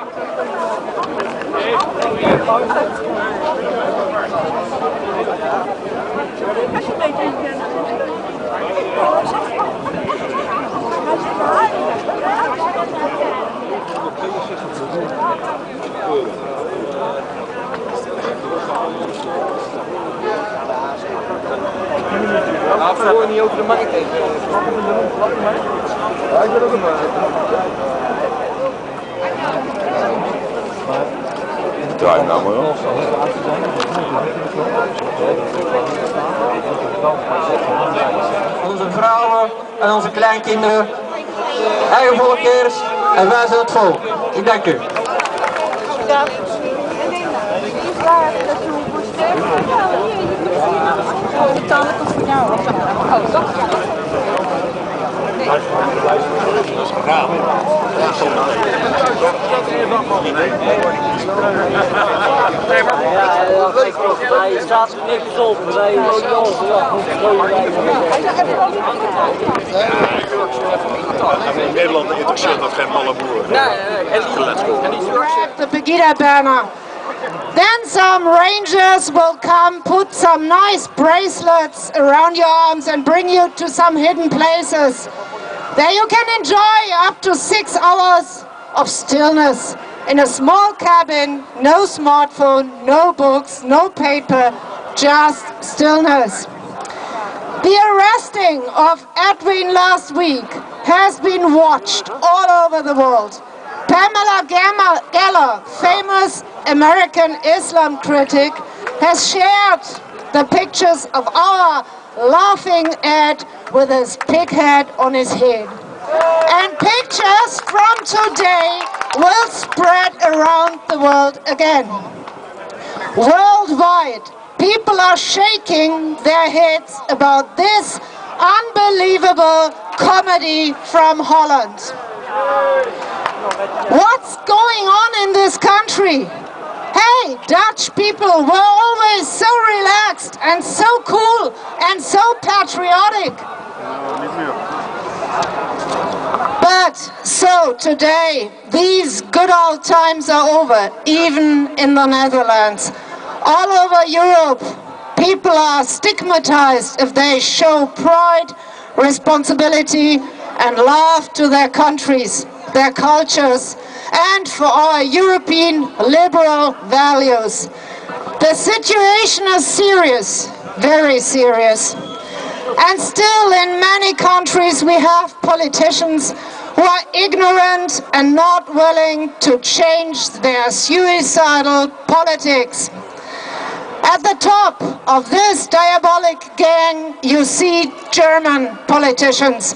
Nou, we horen niet over de markt heen. Ja, ik wil ook een draai hem nou maar op. Onze vrouwen en onze kleinkinderen, eigen volkers en wij zijn het volk. Ik dank u. Hij staat niks op, hij In Nederland interesseert dat geen malle boer. Grab the Pegida banner. Then some rangers will come, put some nice bracelets around your arms and bring you to some hidden places. There you can enjoy up to 6 hours of stillness in a small cabin, no smartphone, no books, no paper, just stillness. The arresting of Edwin last week has been watched all over the world. Pamela Geller, famous American Islam critic, has shared the pictures of our laughing Ed with his pig head on his head. And pictures from today will spread around the world again. Worldwide, people are shaking their heads about this unbelievable comedy from Holland. What's going on in this country? Hey, Dutch people were always so relaxed and so cool and so patriotic. But so today, these good old times are over, even in the Netherlands. All over Europe, people are stigmatized if they show pride, responsibility and love to their countries, their cultures, and for our European liberal values. The situation is serious, very serious. And still in many countries we have politicians who are ignorant and not willing to change their suicidal politics. At the top of this diabolic gang you see German politicians.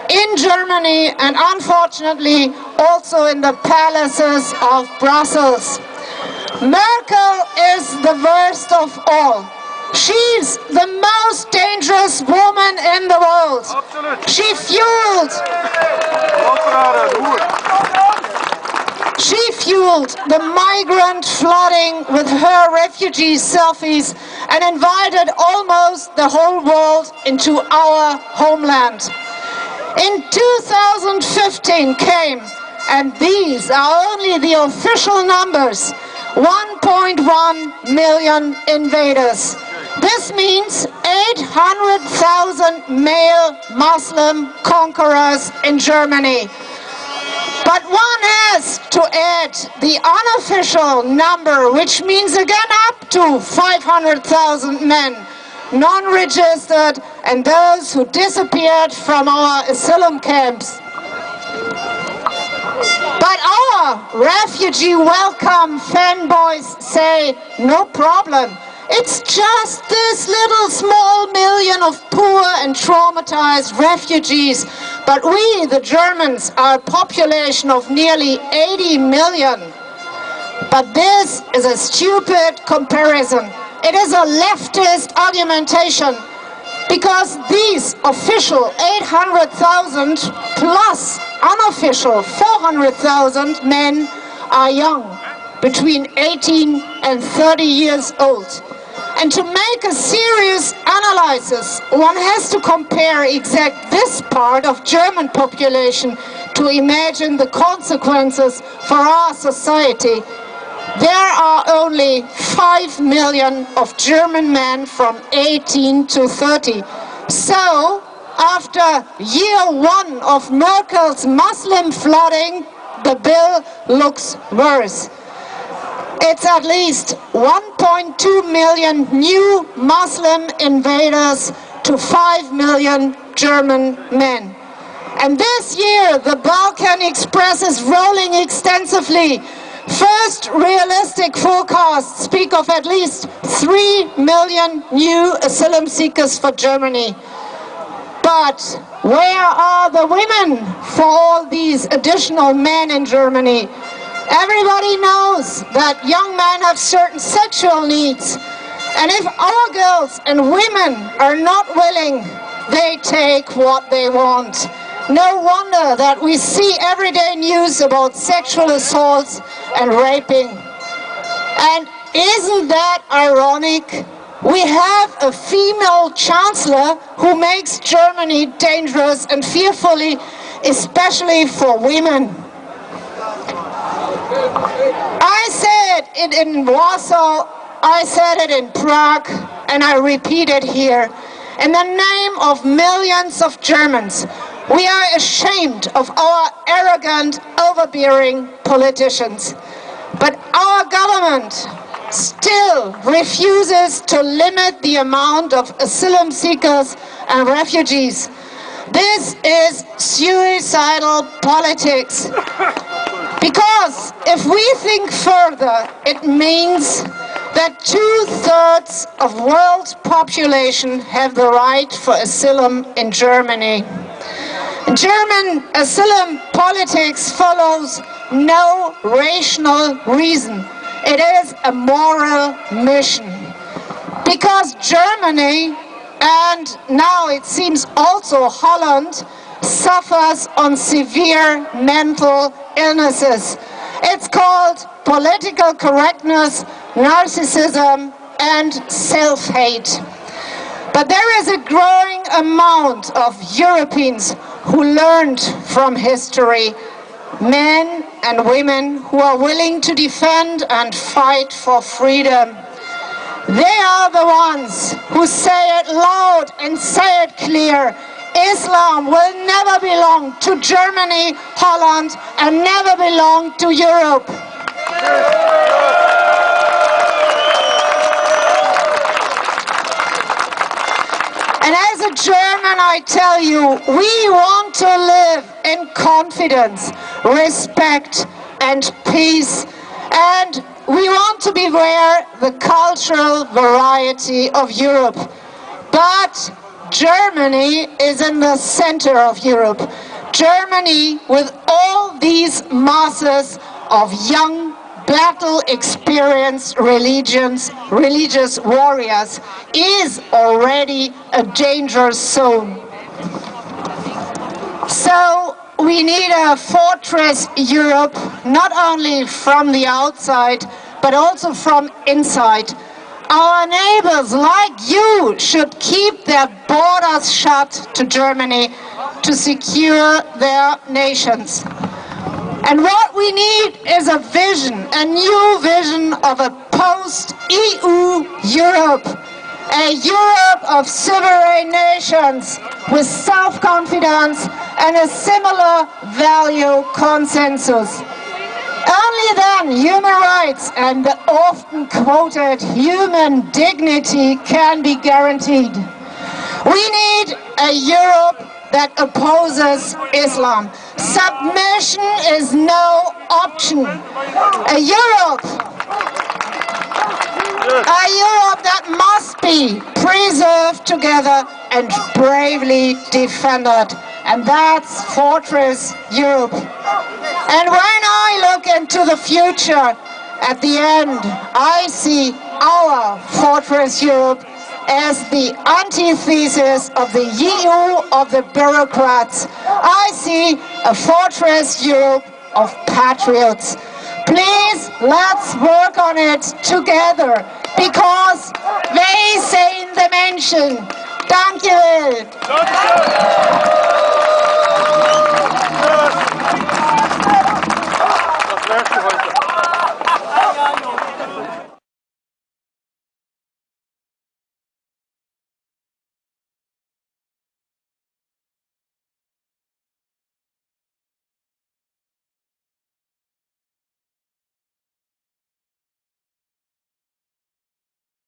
In Germany and unfortunately also in the palaces of Brussels. Merkel is the worst of all. She's the most dangerous woman in the world. She fueled the migrant flooding with her refugee selfies and invited almost the whole world into our homeland. In 2015 came, and these are only the official numbers, 1.1 million invaders. This means 800,000 male Muslim conquerors in Germany. But one has to add the unofficial number, which means again up to 500,000 men, non-registered, and those who disappeared from our asylum camps. But our refugee welcome fanboys say, no problem. It's just this little small million of poor and traumatized refugees. But we, the Germans, are a population of nearly 80 million. But this is a stupid comparison. It is a leftist argumentation. Because these official 800,000 plus unofficial 400,000 men are young, between 18 and 30 years old. And to make a serious analysis, one has to compare exact this part of German population to imagine the consequences for our society, there are only 5 million of German men from 18 to 30. So, after year one of Merkel's Muslim flooding, the bill looks worse. It's at least 1.2 million new Muslim invaders to 5 million German men. And this year, the Balkan Express is rolling extensively. First realistic forecasts speak of at least 3 million new asylum seekers for Germany. But where are the women for all these additional men in Germany? Everybody knows that young men have certain sexual needs. And if our girls and women are not willing, they take what they want. No wonder that we see everyday news about sexual assaults and raping. And isn't that ironic? We have a female chancellor who makes Germany dangerous and fearfully, especially for women. I said it in Warsaw, I said it in Prague, and I repeat it here. In the name of millions of Germans, we are ashamed of our arrogant, overbearing politicians. But our government still refuses to limit the amount of asylum seekers and refugees. This is suicidal politics. Because if we think further, it means that 2/3 of world population have the right for asylum in Germany. German asylum politics follows no rational reason. It is a moral mission. Because Germany, and now it seems also Holland, suffers on severe mental illnesses. It's called political correctness, narcissism, and self-hate. But there is a growing amount of Europeans who learned from history, men and women who are willing to defend and fight for freedom. They are the ones who say it loud and say it clear. Islam will never belong to Germany, Holland, and never belong to Europe. And as a German, I tell you, we want to live in confidence, respect, and peace. And we want to beware the cultural variety of Europe. But Germany is in the center of Europe. Germany, with all these masses of young, battle-experienced religious warriors, is already a danger zone. So we need a fortress Europe, not only from the outside, but also from inside. Our neighbors, like you, should keep their borders shut to Germany to secure their nations. And what we need is a vision, a new vision of a post-EU Europe. A Europe of sovereign nations with self-confidence and a similar value consensus. Only then human rights and the often quoted human dignity can be guaranteed. We need a Europe that opposes Islam. Submission is no option. A Europe that must be preserved together and bravely defended. And that's Fortress Europe. And when I look into the future, at the end, I see our Fortress Europe as the antithesis of the EU of the bureaucrats. I see a Fortress Europe of patriots. Please, let's work on it together, because wij zijn de mensen. Dank je wel.